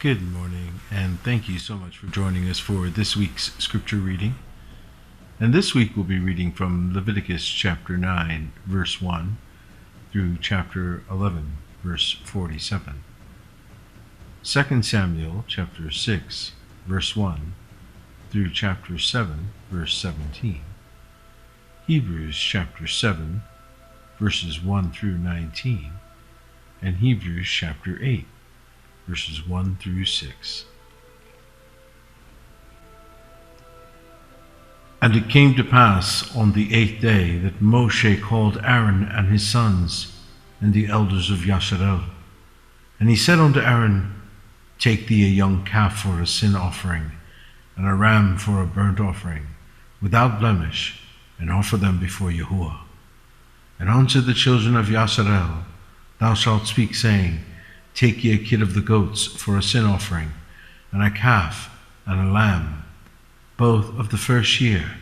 Good morning, and thank you so much for joining us for this week's scripture reading. And this week we'll be reading from Leviticus chapter 9, verse 1 through chapter 11, verse 47. 2 Samuel chapter 6, verse 1 through chapter 7, verse 17. Hebrews chapter 7, verses 1 through 19, and Hebrews chapter 8, verses 1 through 6. And it came to pass on the 8th day that Moshe called Aaron and his sons and the elders of Yasharel. And he said unto Aaron, Take thee a young calf for a sin offering, and a ram for a burnt offering, without blemish, and offer them before Yahuwah. And unto the children of Yasharel thou shalt speak, saying, Take ye a kid of the goats for a sin offering, and a calf and a lamb, both of the first year,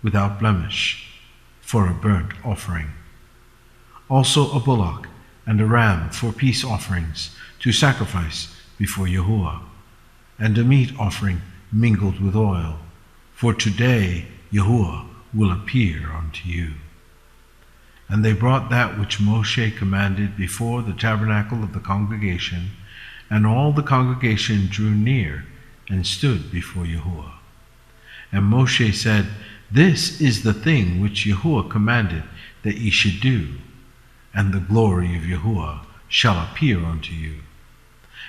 without blemish, for a burnt offering. Also a bullock and a ram for peace offerings, to sacrifice before Yahuwah, and a meat offering mingled with oil, for today Yahuwah will appear unto you. And they brought that which Moshe commanded before the tabernacle of the congregation, and all the congregation drew near and stood before Yahuwah. And Moshe said, This is the thing which Yahuwah commanded that ye should do, and the glory of Yahuwah shall appear unto you.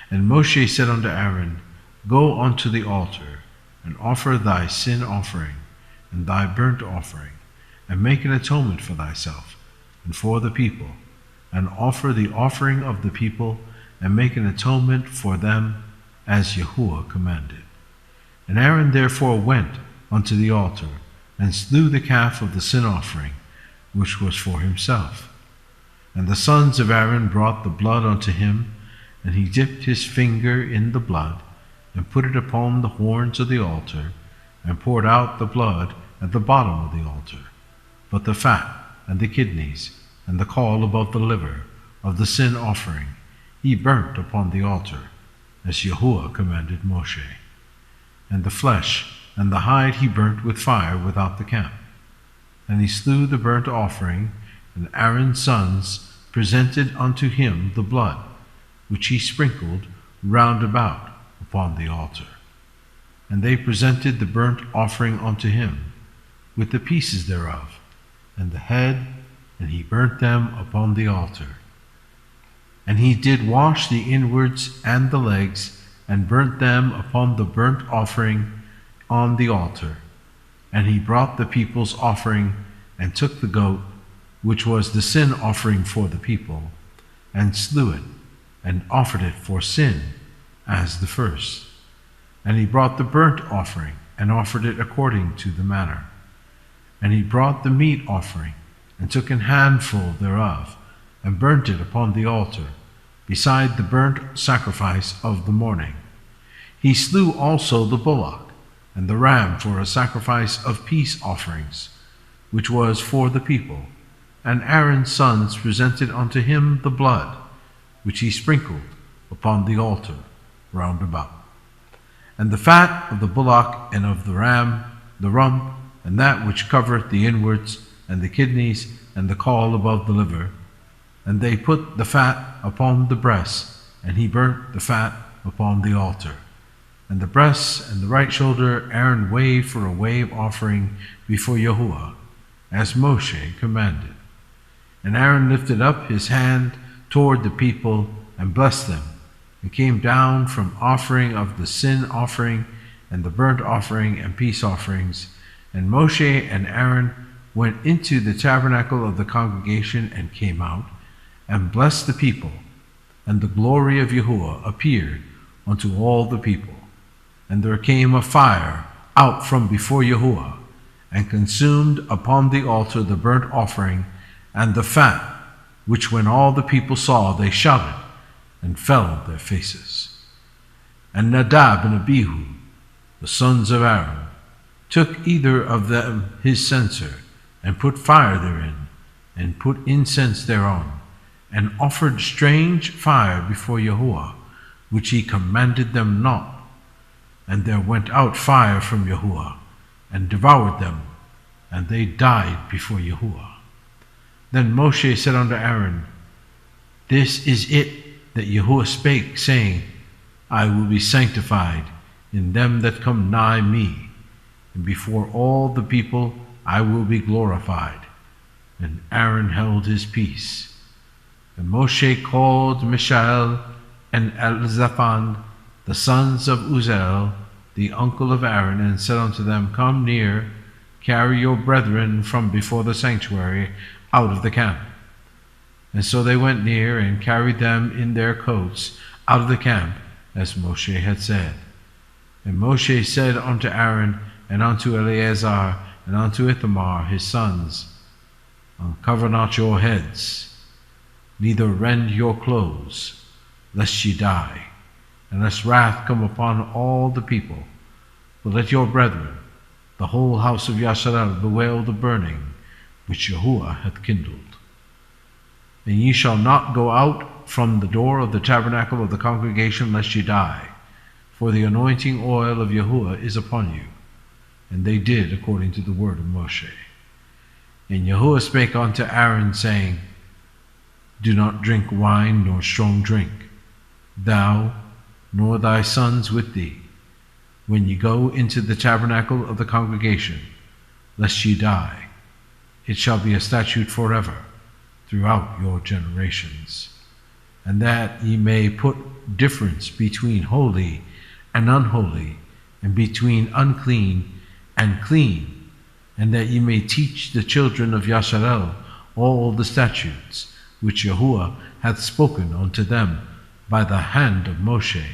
And Moshe said unto Aaron, Go unto the altar, and offer thy sin offering, and thy burnt offering, and make an atonement for thyself, and for the people, and offer the offering of the people, and make an atonement for them, as Yahuwah commanded. And Aaron therefore went unto the altar, and slew the calf of the sin offering, which was for himself. And the sons of Aaron brought the blood unto him, and he dipped his finger in the blood, and put it upon the horns of the altar, and poured out the blood at the bottom of the altar. But the fat and the kidneys, and the caul above the liver of the sin offering, he burnt upon the altar, as Yahuwah commanded Moshe. And the flesh and the hide he burnt with fire without the camp. And he slew the burnt offering, and Aaron's sons presented unto him the blood, which he sprinkled round about upon the altar. And they presented the burnt offering unto him, with the pieces thereof, and the head, and he burnt them upon the altar. And he did wash the inwards and the legs, and burnt them upon the burnt offering on the altar. And he brought the people's offering, and took the goat, which was the sin offering for the people, and slew it, and offered it for sin, as the first. And he brought the burnt offering, and offered it according to the manner. And he brought the meat offering, and took an handful thereof, and burnt it upon the altar, beside the burnt sacrifice of the morning. He slew also the bullock, and the ram for a sacrifice of peace offerings, which was for the people. And Aaron's sons presented unto him the blood, which he sprinkled upon the altar round about. And the fat of the bullock and of the ram, the rump, and that which covereth the inwards, and the kidneys, and the caul above the liver. And they put the fat upon the breasts, and he burnt the fat upon the altar. And the breasts and the right shoulder Aaron waved for a wave offering before Yahuwah, as Moshe commanded. And Aaron lifted up his hand toward the people, and blessed them, and came down from offering of the sin offering, and the burnt offering, and peace offerings. And Moshe and Aaron went into the tabernacle of the congregation, and came out, and blessed the people. And the glory of Yahuwah appeared unto all the people. And there came a fire out from before Yahuwah, and consumed upon the altar the burnt offering, and the fat, which when all the people saw, they shouted, and fell on their faces. And Nadab and Abihu, the sons of Aaron, took either of them his censer, and put fire therein, and put incense thereon, and offered strange fire before Yahuwah, which he commanded them not. And there went out fire from Yahuwah, and devoured them, and they died before Yahuwah. Then Moshe said unto Aaron, This is it that Yahuwah spake, saying, I will be sanctified in them that come nigh me, and before all the people I will be glorified. And Aaron held his peace. And Moshe called Mishael and Elzaphan, the sons of Uzziel, the uncle of Aaron, and said unto them, Come near, carry your brethren from before the sanctuary out of the camp. And so they went near, and carried them in their coats out of the camp, as Moshe had said. And Moshe said unto Aaron, and unto Eleazar, and unto Ithamar his sons, Uncover not your heads, neither rend your clothes, lest ye die, and lest wrath come upon all the people. But let your brethren, the whole house of Yasharel, bewail the burning which Yahuwah hath kindled. And ye shall not go out from the door of the tabernacle of the congregation, lest ye die, for the anointing oil of Yahuwah is upon you. And they did according to the word of Moshe. And Yahuwah spake unto Aaron, saying, Do not drink wine nor strong drink, thou nor thy sons with thee, when ye go into the tabernacle of the congregation, lest ye die. It shall be a statute forever throughout your generations. And that ye may put difference between holy and unholy, and between unclean and clean, and that ye may teach the children of Yasharel all the statutes which Yahuwah hath spoken unto them by the hand of Moshe.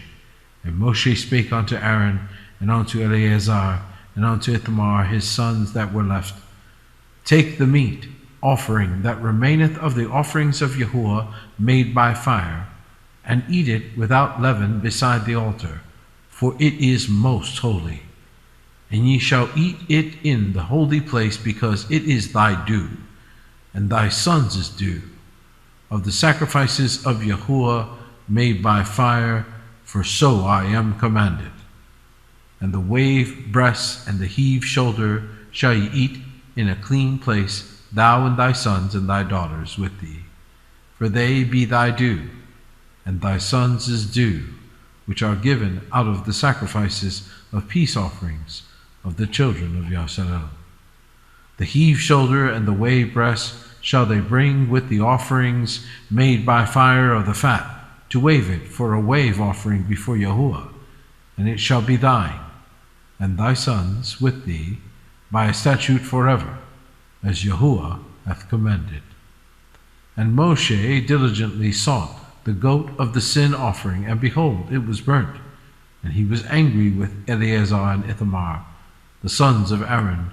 And Moshe spake unto Aaron, and unto Eleazar, and unto Ithamar his sons that were left, Take the meat offering that remaineth of the offerings of Yahuwah made by fire, and eat it without leaven beside the altar, for it is most holy. And ye shall eat it in the holy place, because it is thy due, and thy sons' due, of the sacrifices of Yahuwah made by fire, for so I am commanded. And the wave breast and the heave shoulder shall ye eat in a clean place, thou and thy sons and thy daughters with thee, for they be thy due, and thy sons' due, which are given out of the sacrifices of peace offerings of the children of Yasharel. The heave shoulder and the wave breast shall they bring with the offerings made by fire of the fat, to wave it for a wave offering before Yahuwah, and it shall be thine, and thy sons with thee, by a statute forever, as Yahuwah hath commanded. And Moshe diligently sought the goat of the sin offering, and behold, it was burnt. And he was angry with Eleazar and Ithamar, the sons of Aaron,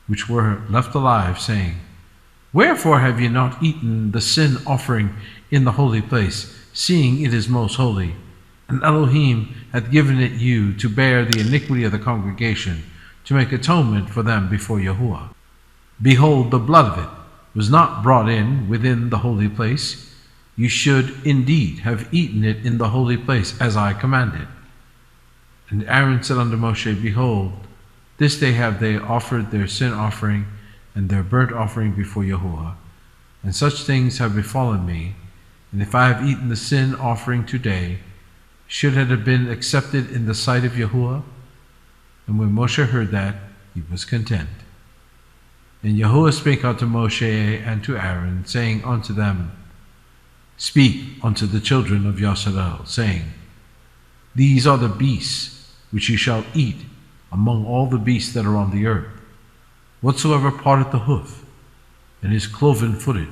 which were left alive, saying, Wherefore have ye not eaten the sin offering in the holy place, seeing it is most holy? And Elohim hath given it you to bear the iniquity of the congregation, to make atonement for them before Yahuwah. Behold, the blood of it was not brought in within the holy place. You should indeed have eaten it in the holy place, as I commanded. And Aaron said unto Moshe, Behold, this day have they offered their sin offering and their burnt offering before Yahuwah, and such things have befallen me, and if I have eaten the sin offering today, should it have been accepted in the sight of Yahuwah? And when Moshe heard that, he was content. And Yahuwah spake unto Moshe and to Aaron, saying unto them, Speak unto the children of Yasharel, saying, These are the beasts which ye shall eat among all the beasts that are on the earth. Whatsoever parteth the hoof, and is cloven-footed,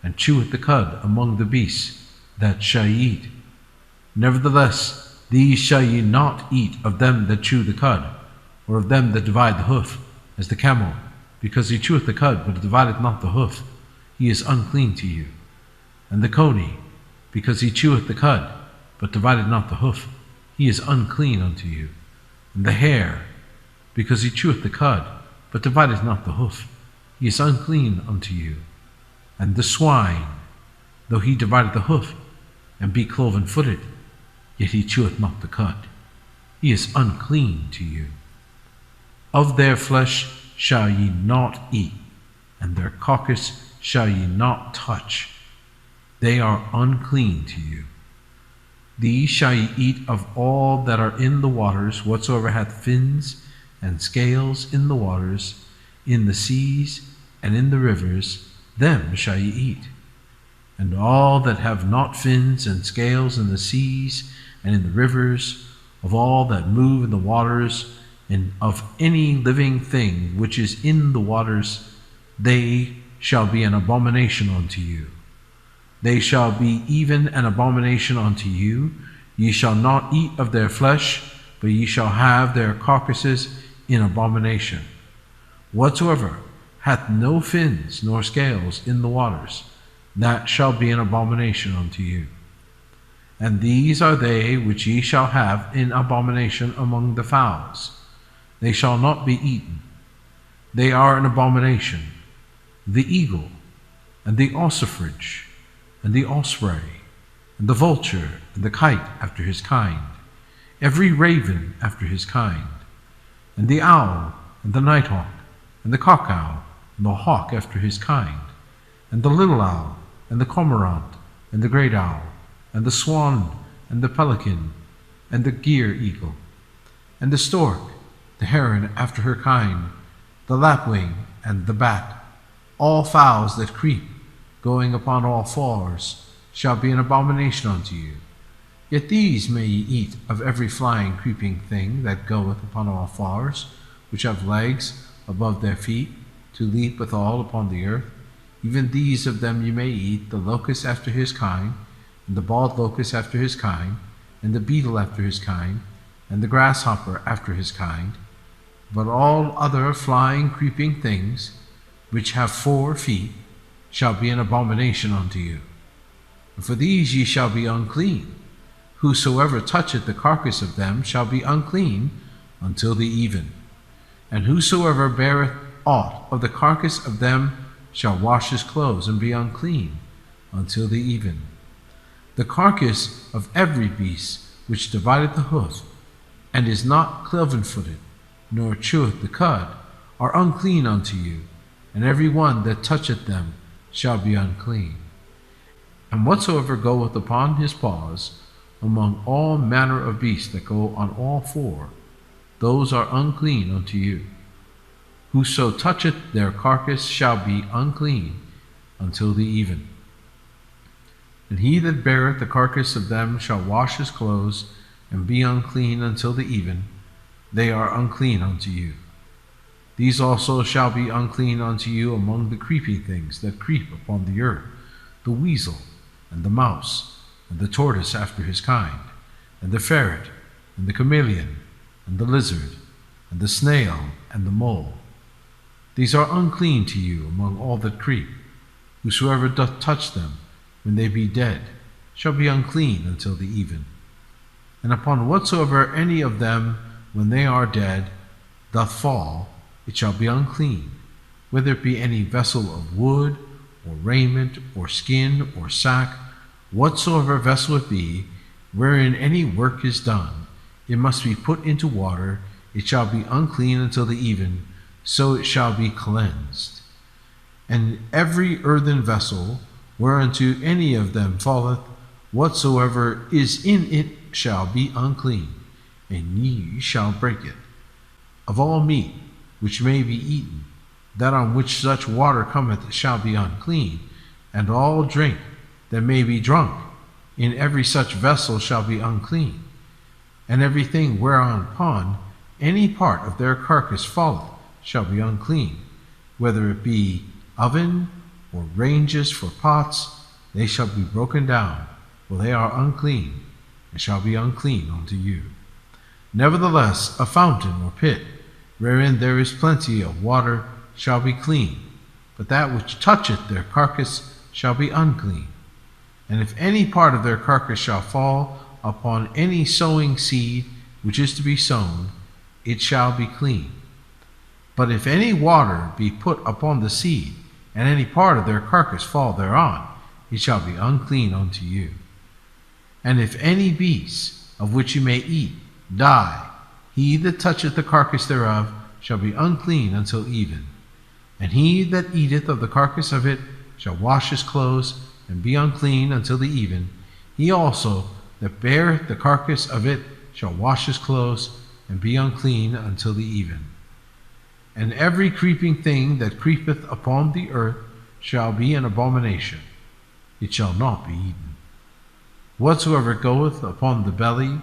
and cheweth the cud among the beasts, that shall ye eat. Nevertheless, these shall ye not eat of them that chew the cud, or of them that divide the hoof, as the camel, because he cheweth the cud, but divideth not the hoof, he is unclean to you. And the coney, because he cheweth the cud, but divideth not the hoof, he is unclean unto you. And the hare, because he cheweth the cud, but divideth not the hoof, he is unclean unto you. And the swine, though he divideth the hoof, and be cloven-footed, yet he cheweth not the cud. He is unclean to you. Of their flesh shall ye not eat, and their carcass shall ye not touch. They are unclean to you. These shall ye eat of all that are in the waters, whatsoever hath fins and scales in the waters, in the seas and in the rivers, them shall ye eat. And all that have not fins and scales in the seas and in the rivers, of all that move in the waters, and of any living thing which is in the waters, they shall be an abomination unto you. They shall be even an abomination unto you. Ye shall not eat of their flesh, but ye shall have their carcasses in abomination. Whatsoever hath no fins nor scales in the waters, that shall be an abomination unto you. And these are they which ye shall have in abomination among the fowls. They shall not be eaten. They are an abomination: the eagle, and the ossifrage, and the osprey, and the vulture, and the kite after his kind, every raven after his kind, and the owl, and the nighthawk, and the cock owl, and the hawk after his kind, and the little owl, and the cormorant, and the great owl, and the swan, and the pelican, and the gier eagle, and the stork, the heron after her kind, the lapwing, and the bat. All fowls that creep, going upon all fours, shall be an abomination unto you. Yet these may ye eat of every flying creeping thing that goeth upon all fours, which have legs above their feet, to leap withal upon the earth. Even these of them you may eat: the locust after his kind, and the bald locust after his kind, and the beetle after his kind, and the grasshopper after his kind. But all other flying creeping things, which have 4 feet, shall be an abomination unto you. And for these ye shall be unclean. Whosoever toucheth the carcass of them shall be unclean until the even. And whosoever beareth aught of the carcass of them shall wash his clothes, and be unclean until the even. The carcass of every beast which divideth the hoof, and is not cloven-footed, nor cheweth the cud, are unclean unto you, and every one that toucheth them shall be unclean. And whatsoever goeth upon his paws among all manner of beasts that go on all 4, those are unclean unto you. Whoso toucheth their carcass shall be unclean until the even. And he that beareth the carcass of them shall wash his clothes, and be unclean until the even. They are unclean unto you. These also shall be unclean unto you among the creeping things that creep upon the earth: the weasel, and the mouse, and the tortoise after his kind, and the ferret, and the chameleon, and the lizard, and the snail, and the mole. These are unclean to you among all that creep. Whosoever doth touch them, when they be dead, shall be unclean until the even. And upon whatsoever any of them, when they are dead, doth fall, it shall be unclean, whether it be any vessel of wood, or raiment, or skin, or sack, whatsoever vessel it be, wherein any work is done, it must be put into water. It shall be unclean until the even, so it shall be cleansed. And every earthen vessel, whereunto any of them falleth, whatsoever is in it shall be unclean, and ye shall break it. Of all meat which may be eaten, that on which such water cometh shall be unclean, and all drink that may be drunk in every such vessel shall be unclean. And everything whereupon any part of their carcass falleth shall be unclean, whether it be oven or ranges for pots, they shall be broken down, for they are unclean, and shall be unclean unto you. Nevertheless, a fountain or pit, wherein there is plenty of water, shall be clean, but that which toucheth their carcass shall be unclean. And if any part of their carcass shall fall upon any sowing seed which is to be sown, it shall be clean. But if any water be put upon the seed, and any part of their carcass fall thereon, it shall be unclean unto you. And if any beast of which you may eat, die. He that toucheth the carcass thereof shall be unclean until even. And he that eateth of the carcass of it shall wash his clothes, and be unclean until the even. He also that beareth the carcass of it shall wash his clothes, and be unclean until the even. And every creeping thing that creepeth upon the earth shall be an abomination. It shall not be eaten. Whatsoever goeth upon the belly,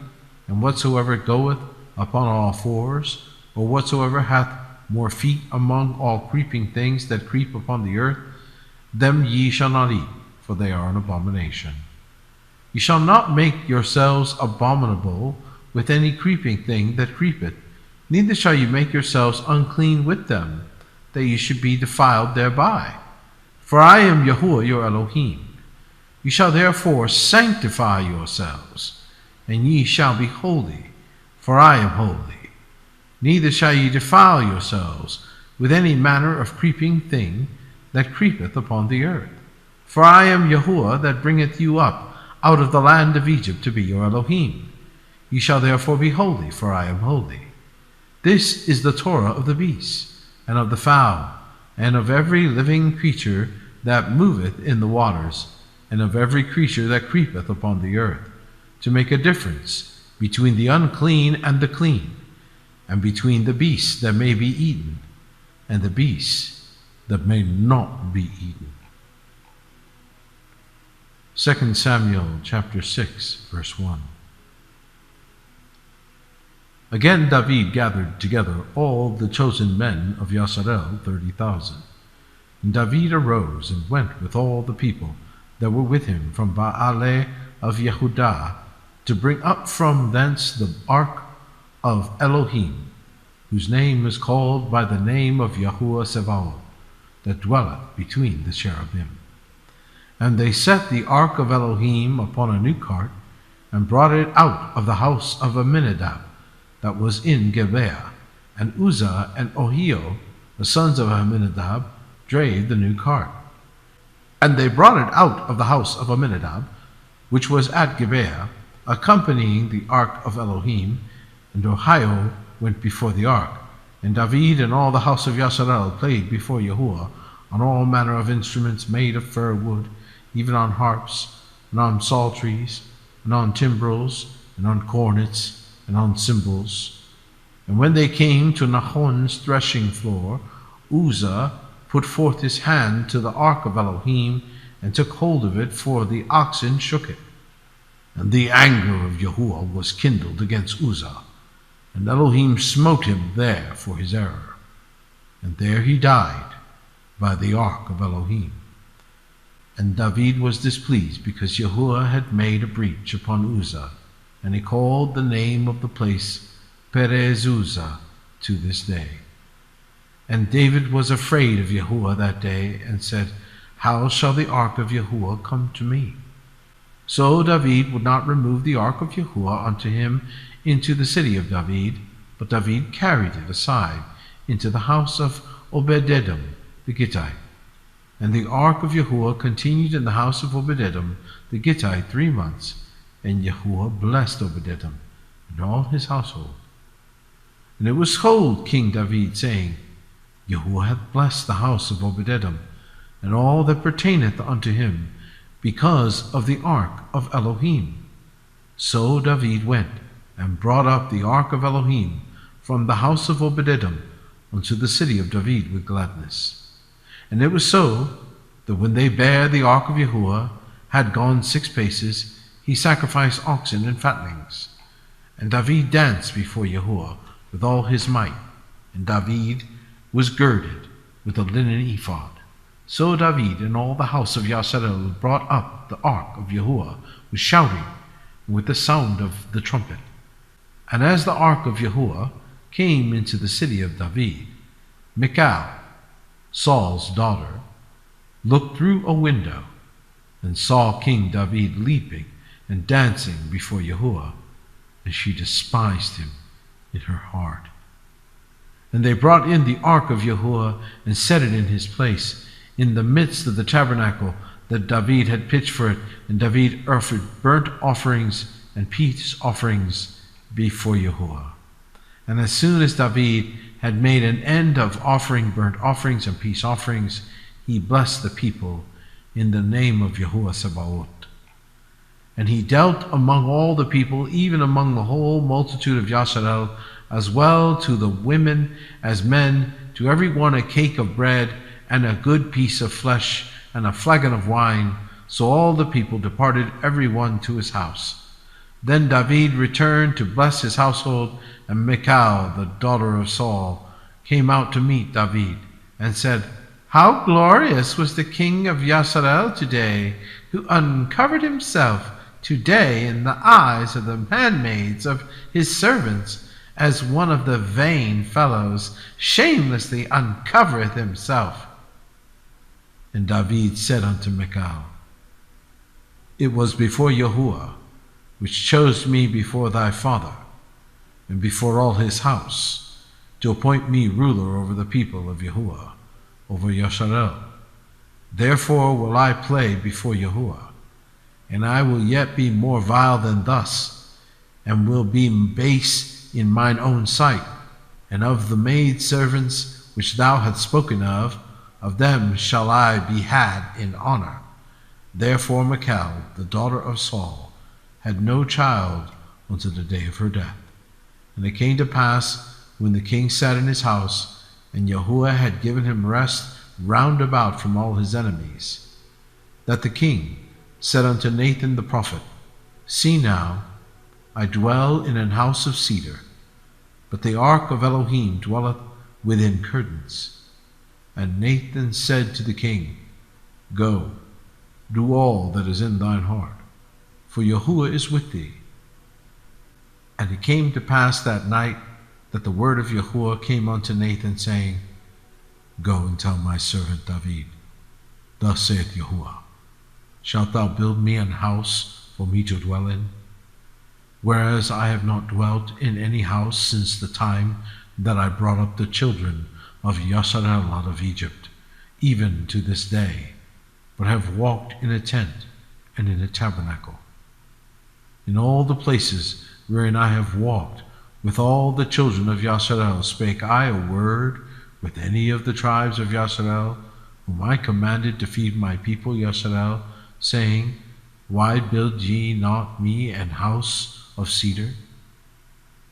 and whatsoever goeth upon all fours, or whatsoever hath more feet among all creeping things that creep upon the earth, them ye shall not eat, for they are an abomination. Ye shall not make yourselves abominable with any creeping thing that creepeth, neither shall you make yourselves unclean with them, that ye should be defiled thereby. For I am Yahuwah your Elohim. Ye shall therefore sanctify yourselves, and ye shall be holy, for I am holy. Neither shall ye defile yourselves with any manner of creeping thing that creepeth upon the earth. For I am Yahuwah that bringeth you up out of the land of Egypt to be your Elohim. Ye shall therefore be holy, for I am holy. This is the Torah of the beasts, and of the fowl, and of every living creature that moveth in the waters, and of every creature that creepeth upon the earth, to make a difference between the unclean and the clean, and between the beasts that may be eaten, and the beasts that may not be eaten. 2 Samuel chapter 6, verse 1. Again David gathered together all the chosen men of Yasarel, 30,000. And David arose and went with all the people that were with him from Baale of Yehudah, to bring up from thence the ark of Elohim, whose name is called by the name of Yahuwah Sebaoth, that dwelleth between the cherubim. And they set the ark of Elohim upon a new cart, and brought it out of the house of Aminadab, that was in Gibeah. And Uzzah and Ohio, the sons of Aminadab, drave the new cart. And they brought it out of the house of Aminadab, which was at Gibeah, accompanying the ark of Elohim. And Ohio went before the ark. And David and all the house of Yasarel played before Yahuwah on all manner of instruments made of fir wood, even on harps, and on psalteries, and on timbrels, and on cornets, and on cymbals. And when they came to Nahon's threshing floor, Uzzah put forth his hand to the ark of Elohim, and took hold of it, for the oxen shook it. And the anger of Yahuwah was kindled against Uzzah, and Elohim smote him there for his error. And there he died by the ark of Elohim. And David was displeased, because Yahuwah had made a breach upon Uzzah, and he called the name of the place Perez Uzzah to this day. And David was afraid of Yahuwah that day, and said, How shall the ark of Yahuwah come to me? So David would not remove the ark of Yahuwah unto him into the city of David, but David carried it aside into the house of Obed-Edom the Gittite. And the ark of Yahuwah continued in the house of Obed-Edom the Gittite 3 months, and Yahuwah blessed Obed-Edom and all his household. And it was told King David, saying, Yahuwah hath blessed the house of Obed-Edom, and all that pertaineth unto him, because of the ark of Elohim. So David went, and brought up the ark of Elohim from the house of Obed-Edom unto the city of David with gladness. And it was so, that when they bare the ark of Yahuwah had gone 6 paces, he sacrificed oxen and fatlings. And David danced before Yahuwah with all his might, and David was girded with a linen ephod. So David and all the house of Yasarel brought up the ark of Yahuwah with shouting, and with the sound of the trumpet. And as the ark of Yahuwah came into the city of David, Michal, Saul's daughter, looked through a window, and saw King David leaping and dancing before Yahuwah, and she despised him in her heart. And they brought in the ark of Yahuwah, and set it in his place, in the midst of the tabernacle that David had pitched for it. And David offered burnt offerings and peace offerings before Yahuwah. And as soon as David had made an end of offering burnt offerings and peace offerings, he blessed the people in the name of Yahuwah Sabaoth. And he dealt among all the people, even among the whole multitude of Yasharel, as well to the women as men, to every one a cake of bread, and a good piece of flesh, and a flagon of wine. So all the people departed, every one to his house. Then David returned to bless his household, and Michal, the daughter of Saul, came out to meet David, and said, "How glorious was the king of Yasharel today, who uncovered himself today in the eyes of the handmaids of his servants, as one of the vain fellows shamelessly uncovereth himself." And David said unto Michal, "It was before Yahuwah, which chose me before thy father, and before all his house, to appoint me ruler over the people of Yahuwah, over Yasharel. Therefore will I play before Yahuwah, and I will yet be more vile than thus, and will be base in mine own sight. And of the maid servants which thou hast spoken of them shall I be had in honor." Therefore Michal, the daughter of Saul, had no child unto the day of her death. And it came to pass, when the king sat in his house, and Yahuwah had given him rest round about from all his enemies, that the king said unto Nathan the prophet, "See now, I dwell in an house of cedar, but the ark of Elohim dwelleth within curtains." And Nathan said to the king, "Go, do all that is in thine heart, for Yahuwah is with thee." And it came to pass that night that the word of Yahuwah came unto Nathan, saying, "Go and tell my servant David, Thus saith Yahuwah, Shalt thou build me an house for me to dwell in? Whereas I have not dwelt in any house since the time that I brought up the children of Yasharel out of Egypt, even to this day, but have walked in a tent and in a tabernacle. In all the places wherein I have walked with all the children of Yasharel spake I a word with any of the tribes of Yasharel, whom I commanded to feed my people Yasharel, saying, Why build ye not me an house of cedar?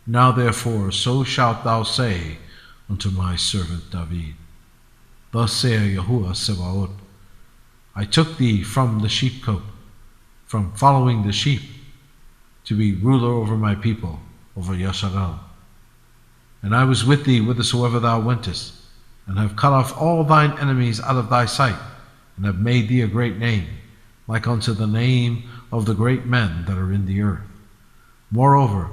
Now therefore so shalt thou say unto my servant David, Thus saith Yahuwah Sabaoth, I took thee from the sheepcote, from following the sheep, to be ruler over my people, over Yasharel. And I was with thee whithersoever thou wentest, and have cut off all thine enemies out of thy sight, and have made thee a great name, like unto the name of the great men that are in the earth. Moreover,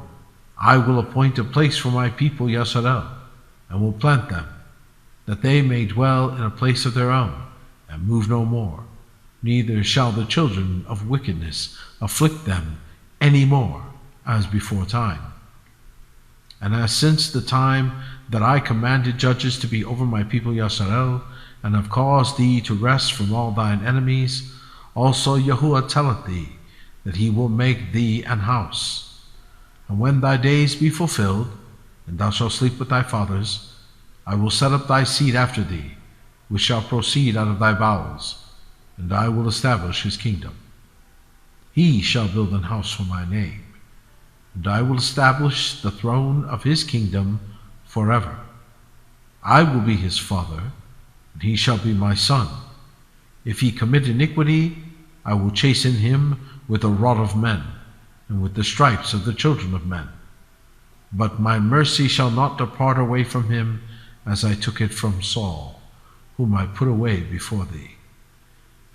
I will appoint a place for my people Yasharel, and will plant them, that they may dwell in a place of their own, and move no more. Neither shall the children of wickedness afflict them any more, as before time. And as since the time that I commanded judges to be over my people Yasharel, and have caused thee to rest from all thine enemies, also Yahuwah telleth thee that he will make thee an house. And when thy days be fulfilled, and thou shalt sleep with thy fathers, I will set up thy seed after thee, which shall proceed out of thy bowels, and I will establish his kingdom. He shall build an house for my name, and I will establish the throne of his kingdom forever. I will be his father, and he shall be my son. If he commit iniquity, I will chasten him with the rod of men, and with the stripes of the children of men. But my mercy shall not depart away from him, as I took it from Saul, whom I put away before thee.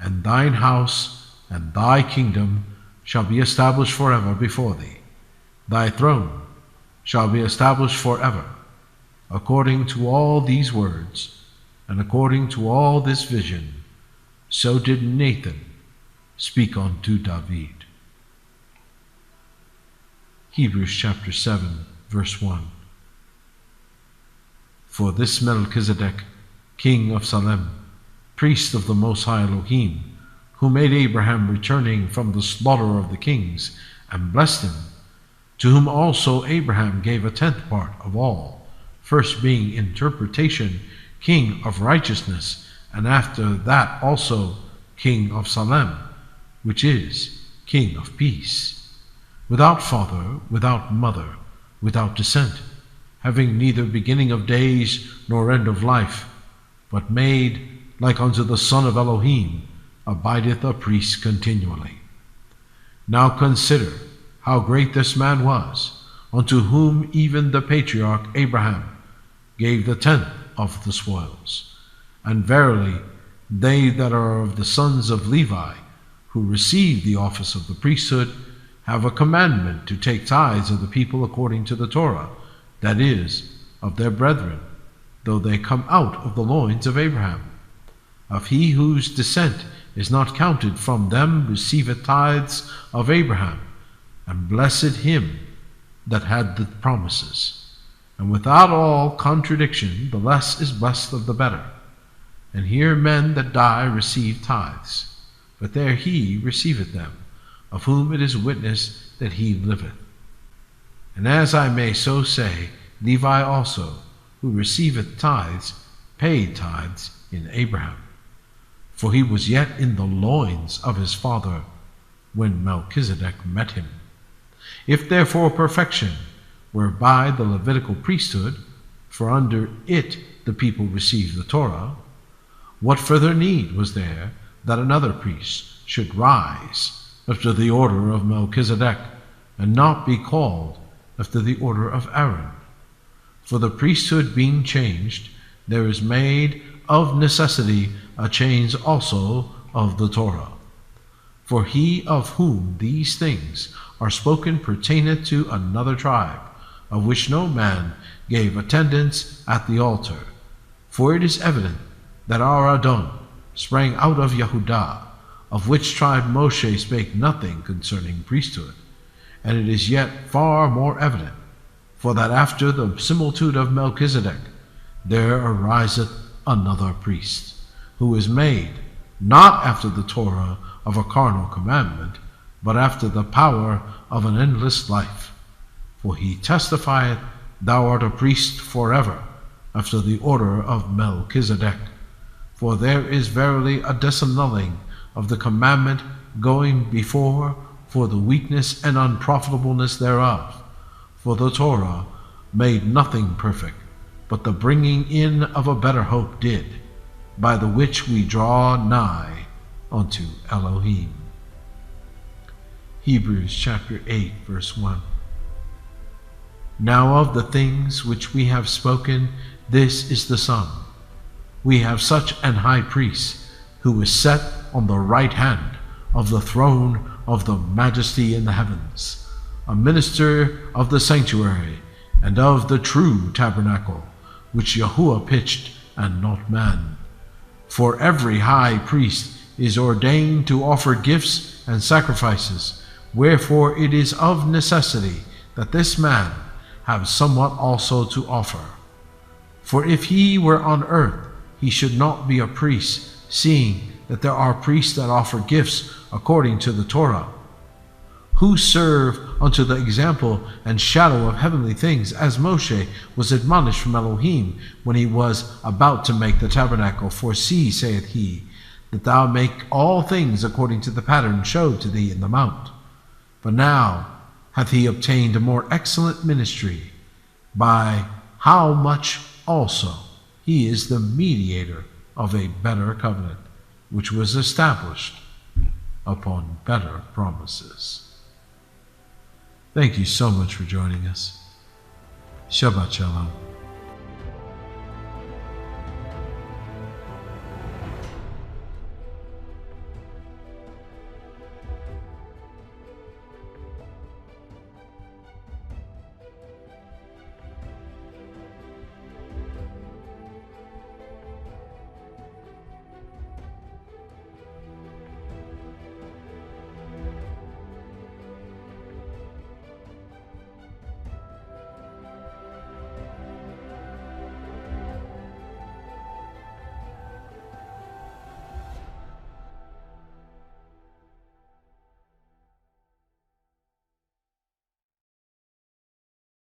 And thine house and thy kingdom shall be established forever before thee. Thy throne shall be established forever. According to all these words, and according to all this vision, so did Nathan speak unto David. Hebrews chapter 7, verse 1. For this Melchizedek, king of Salem, priest of the Most High Elohim, who made Abraham returning from the slaughter of the kings, and blessed him, to whom also Abraham gave a tenth part of all, first being interpretation king of righteousness, and after that also king of Salem, which is king of peace, without father, without mother, without descent, having neither beginning of days nor end of life, but made like unto the Son of Elohim, abideth a priest continually. Now consider how great this man was, unto whom even the patriarch Abraham gave the tenth of the spoils. And verily, they that are of the sons of Levi, who receive the office of the priesthood, have a commandment to take tithes of the people according to the Torah, that is, of their brethren, though they come out of the loins of Abraham. Of he whose descent is not counted from them receiveth tithes of Abraham, and blessed him that had the promises. And without all contradiction, the less is blessed of the better. And here men that die receive tithes, but there he receiveth them, of whom it is witness that he liveth. And as I may so say, Levi also, who receiveth tithes, paid tithes in Abraham. For he was yet in the loins of his father when Melchizedek met him. If therefore perfection were by the Levitical priesthood, for under it the people received the Torah, what further need was there that another priest should rise after the order of Melchizedek, and not be called after the order of Aaron? For the priesthood being changed, there is made of necessity a change also of the Torah. For he of whom these things are spoken pertaineth to another tribe, of which no man gave attendance at the altar. For it is evident that our Adon sprang out of Yehudah, of which tribe Moshe spake nothing concerning priesthood. And it is yet far more evident, for that after the similitude of Melchizedek there ariseth another priest, who is made not after the Torah of a carnal commandment, but after the power of an endless life. For he testifieth, Thou art a priest forever, after the order of Melchizedek. For there is verily a disannulling of the commandment going before, for the weakness and unprofitableness thereof. For the Torah made nothing perfect, but the bringing in of a better hope did, by the which we draw nigh unto Elohim. Hebrews chapter 8, verse 1. Now of the things which we have spoken, this is the sum. We have such an high priest, who is set on the right hand of the throne of the majesty in the heavens, a minister of the sanctuary and of the true tabernacle, which Yahuwah pitched and not man. For every high priest is ordained to offer gifts and sacrifices, wherefore it is of necessity that this man have somewhat also to offer. For if he were on earth, he should not be a priest, seeing that there are priests that offer gifts according to the Torah, who serve unto the example and shadow of heavenly things, as Moshe was admonished from Elohim when he was about to make the tabernacle. For see, saith he, that thou make all things according to the pattern showed to thee in the mount. But now hath he obtained a more excellent ministry, by how much also he is the mediator of a better covenant, which was established upon better promises. Thank you so much for joining us. Shabbat Shalom.